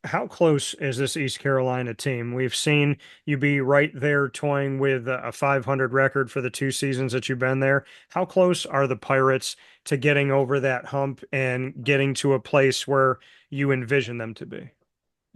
how close is this East Carolina team? We've seen you be right there toying with a 500 record for the 2 seasons that you've been there. How close are the Pirates to getting over that hump and getting to a place where you envision them to be?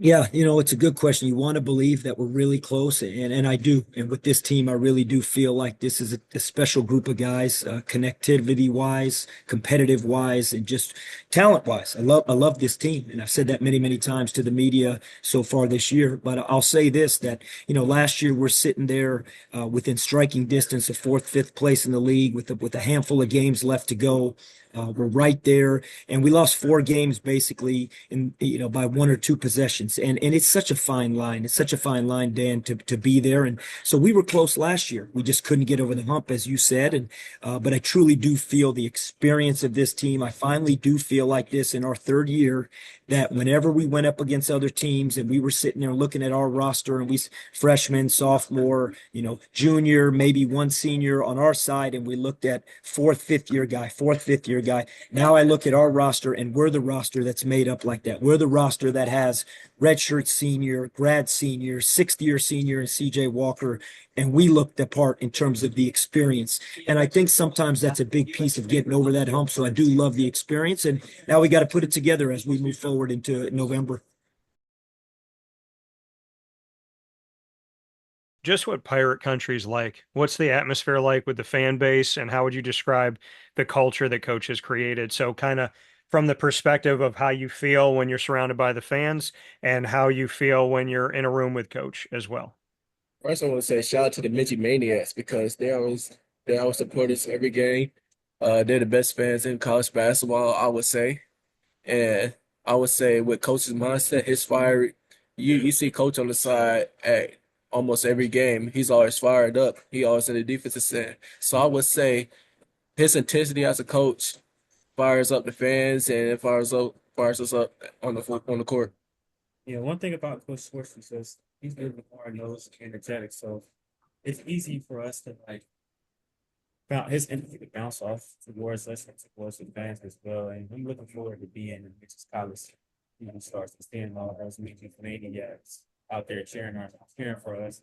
Yeah, it's a good question. You want to believe that we're really close, and I do. And with this team, I really do feel like this is a special group of guys, connectivity wise, competitive wise, and just talent wise. I love this team, and I've said that many, many times to the media so far this year. But I'll say this: that last year we're sitting there within striking distance of fourth, fifth place in the league with a handful of games left to go. We're right there, and we lost 4 games basically in by 1 or 2 possessions, and it's such a fine line. It's such a fine line, Dan, to be there. And so we were close last year. We just couldn't get over the hump, as you said. And but I truly do feel the experience of this team. I finally do feel like this in our third year that whenever we went up against other teams and we were sitting there looking at our roster and we freshman, sophomore, junior, maybe one senior on our side, and we looked at fourth, fifth year guy. Now I look at our roster and we're the roster that's made up like that. We're the roster that has redshirt senior, grad senior, 6th-year senior, and CJ Walker. And we look the part in terms of the experience. And I think sometimes that's a big piece of getting over that hump. So I do love the experience. And now we got to put it together as we move forward into November. Just what Pirate Country's like. What's the atmosphere like with the fan base, and how would you describe the culture that Coach has created? So, kind of from the perspective of how you feel when you're surrounded by the fans and how you feel when you're in a room with Coach as well. First, I want to say shout out to the Minty Maniacs because they always support us every game. They're the best fans in college basketball, I would say. And I would say with Coach's mindset, his fire, you see Coach on the side at almost every game. He's always fired up. He always in the defensive set. So I would say his intensity as a coach fires up the fans and it fires us up on the court. Yeah, one thing about Coach Schwartz is just he's very hard nosed, energetic. So it's easy for us to like bounce his energy to bounce off towards us and towards the fans as well. And I'm looking forward to being in Mitch's college. Starts to stand all those Mickey Canadians out there cheering for us.